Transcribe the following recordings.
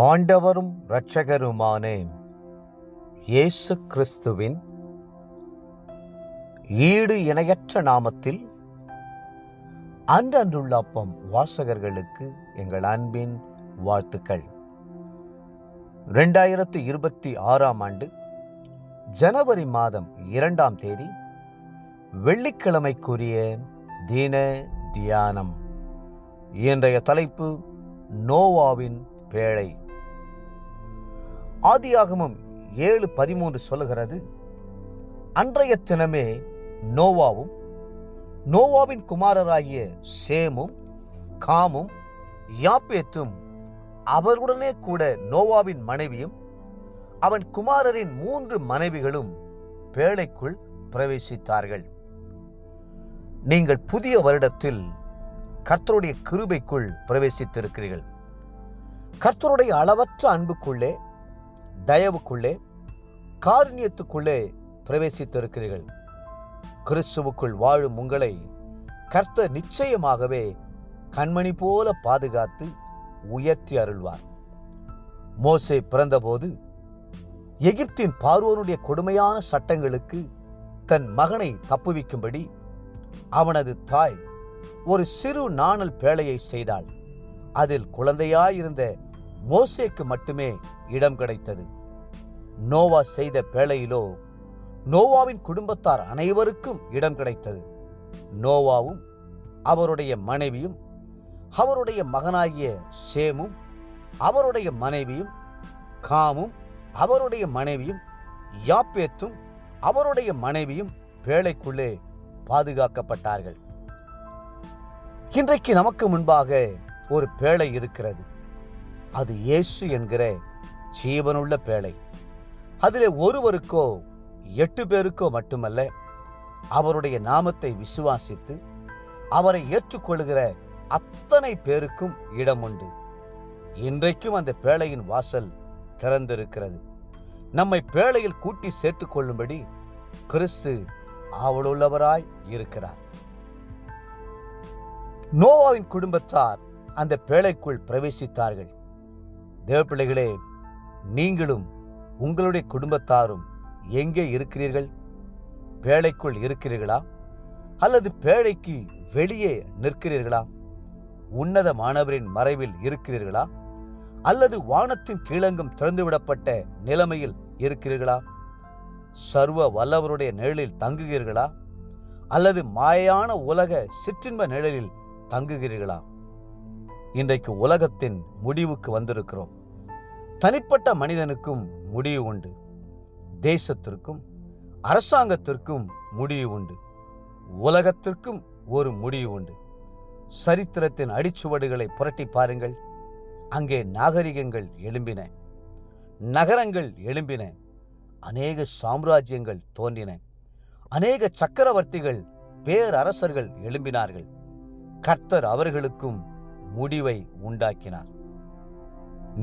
ஆண்டவரும் இரட்சகருமான இயேசு கிறிஸ்துவின் ஈடு இணையற்ற நாமத்தில் அன்றன்றுள்ள அப்பம் வாசகர்களுக்கு எங்கள் அன்பின் வாழ்த்துக்கள். 2026 ஆண்டு ஜனவரி மாதம் 2ஆம் தேதி வெள்ளிக்கிழமைக்குரிய தின தியானம். இன்றைய தலைப்பு நோவாவின் பேழை. ஆதியாகமம் 7:13 சொல்லுகிறது, அன்றைய தினமே நோவாவும் நோவாவின் குமாரராகிய சேமும் காமும் யாப்பேத்தும் அவருடனே கூட நோவாவின் மனைவியும் அவன் குமாரரின் 3 மனைவிகளும் பேழைக்குள் பிரவேசித்தார்கள். நீங்கள் புதிய வருடத்தில் கர்த்தருடைய கிருபைக்குள் பிரவேசித்திருக்கிறீர்கள். கர்த்தருடைய அளவற்ற அன்புக்குள்ளே, தயவுக்குள்ளே, காருண்யத்துக்குள்ளே பிரவேசித்திருக்கிறீர்கள். கிறிஸ்துவுக்குள் வாழும் உங்களை கர்த்தர் நிச்சயமாகவே கண்மணி போல பாதுகாத்து உயர்த்தி அருள்வார். மோசே பிறந்தபோது எகிப்தின் பார்வோனுடைய கொடுமையான சட்டங்களுக்கு தன் மகனை தப்புவிக்கும்படி அவனது தாய் ஒரு சிறு நாணல் பேழையை செய்தாள். அதில் குழந்தையாயிருந்த மோசேக்கு மட்டுமே இடம் கிடைத்தது. நோவா செய்த பேழையிலோ நோவாவின் குடும்பத்தார் அனைவருக்கும் இடம் கிடைத்தது. நோவாவும் அவருடைய மனைவியும் அவருடைய மகனாகிய சேமும் அவருடைய மனைவியும் காமும் அவருடைய மனைவியும் யாப்பேத்தும் அவருடைய மனைவியும் பேழைக்குள்ளே பாதுகாக்கப்பட்டார்கள். இன்றைக்கு நமக்கு முன்பாக ஒரு பேழை இருக்கிறது. அது இயேசு என்கிற ஜீவனுள்ள பேழை. அதிலே ஒருவருக்கோ 8 பேருக்கோ மட்டுமல்ல, அவருடைய நாமத்தை விசுவாசித்து அவரை ஏற்றுக்கொள்கிற அத்தனை பேருக்கும் இடம் உண்டு. இன்றைக்கும் அந்த பேழையின் வாசல் திறந்திருக்கிறது. நம்மை பேழையில் கூட்டி சேர்த்துக் கொள்ளும்படி கிறிஸ்து ஆவலுள்ளவராய் இருக்கிறார். நோவாவின் குடும்பத்தார் அந்த பேழைக்குள் பிரவேசித்தார்கள். தேவப்பிள்ளைகளே, நீங்களும் உங்களுடைய குடும்பத்தாரும் எங்கே இருக்கிறீர்கள்? பேழைக்குள் இருக்கிறீர்களா அல்லது பேழைக்கு வெளியே நிற்கிறீர்களா? உன்னதமானவரின் மறைவில் இருக்கிறீர்களா அல்லது வானத்தின் கீழங்கும் திறந்துவிடப்பட்ட நிலைமையில் இருக்கிறீர்களா? சர்வ வல்லவருடைய நிழலில் தங்குகிறீர்களா அல்லது மாயான உலக சிற்றின்ப நிழலில் தங்குகிறீர்களா? இன்றைக்கு உலகத்தின் முடிவுக்கு வந்திருக்கிறோம். தனிப்பட்ட மனிதனுக்கும் முடிவு உண்டு. தேசத்திற்கும் அரசாங்கத்திற்கும் முடிவு உண்டு. உலகத்திற்கும் ஒரு முடிவு உண்டு. சரித்திரத்தின் அடிச்சுவடுகளை புரட்டி பாருங்கள். அங்கே நாகரிகங்கள் எழும்பின, நகரங்கள் எழும்பின, அநேக சாம்ராஜ்யங்கள் தோன்றின, அநேக சக்கரவர்த்திகள், பேரரசர்கள் எழும்பினார்கள். கர்த்தர் அவர்களுக்கும் முடிவை உண்டாக்கினார்.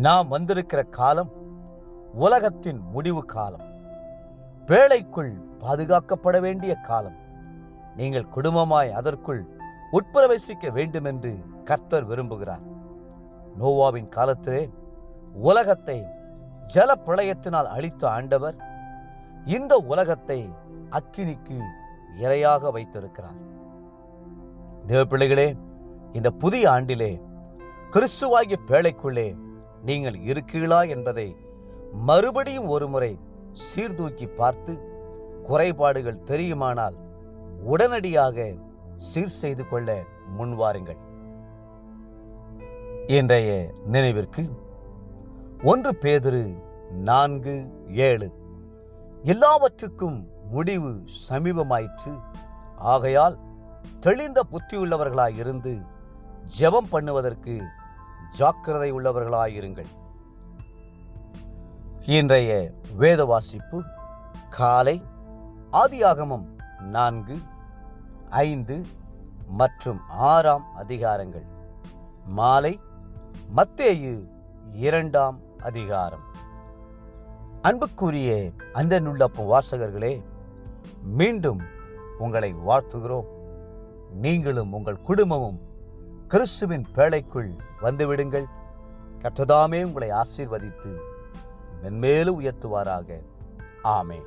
நாம் வந்திருக்கிற காலம் உலகத்தின் முடிவு காலம். பேழைக்குள் பாதுகாக்கப்பட வேண்டிய காலம். நீங்கள் குடும்பமாய் அதற்குள் உட்பிரவேசிக்க வேண்டும் என்று கர்த்தர் விரும்புகிறார். நோவாவின் காலத்திலே உலகத்தை ஜல பிரளயத்தினால் அழித்த ஆண்டவர் இந்த உலகத்தை அக்கினிக்கு இரையாக வைத்திருக்கிறார். தேவப்பிள்ளைகளே, இந்த புதிய ஆண்டிலே கிறிஸ்துவாகிய பேழைக்குள்ளே நீங்கள் இருக்கிறீர்களா என்பதை மறுபடியும் ஒருமுறை சீர்தூக்கி பார்த்து, குறைபாடுகள் தெரியுமானால் உடனடியாக சீர் செய்து கொள்ள முன்வாருங்கள். இன்றைய நினைவிற்கு 1 பேதுரு 4:7, எல்லாவற்றுக்கும் முடிவு சமீபமாயிற்று, ஆகையால் தெளிந்த புத்தியுள்ளவர்களாயிருந்து ஜெபம் பண்ணுவதற்கு ஜாக்கிரதை உள்ளவர்களாயிருங்கள். இன்றைய வேத வாசிப்பு காலை ஆதியாகமம் 4, 5 மற்றும் 6ஆம் அதிகாரங்கள், மாலை மத்தேயு 2ஆம் அதிகாரம். அன்புக்குரிய அந்தனுள்ளப்ப வாசகர்களே, மீண்டும் உங்களை வாழ்த்துகிறோம். நீங்களும் உங்கள் குடும்பமும் கிறிஸ்துவின் பேழைக்குள் வந்துவிடுங்கள். கர்த்தர் தாமே உங்களை ஆசீர்வதித்து மென்மேலும் உயர்த்துவாராக. ஆமென்.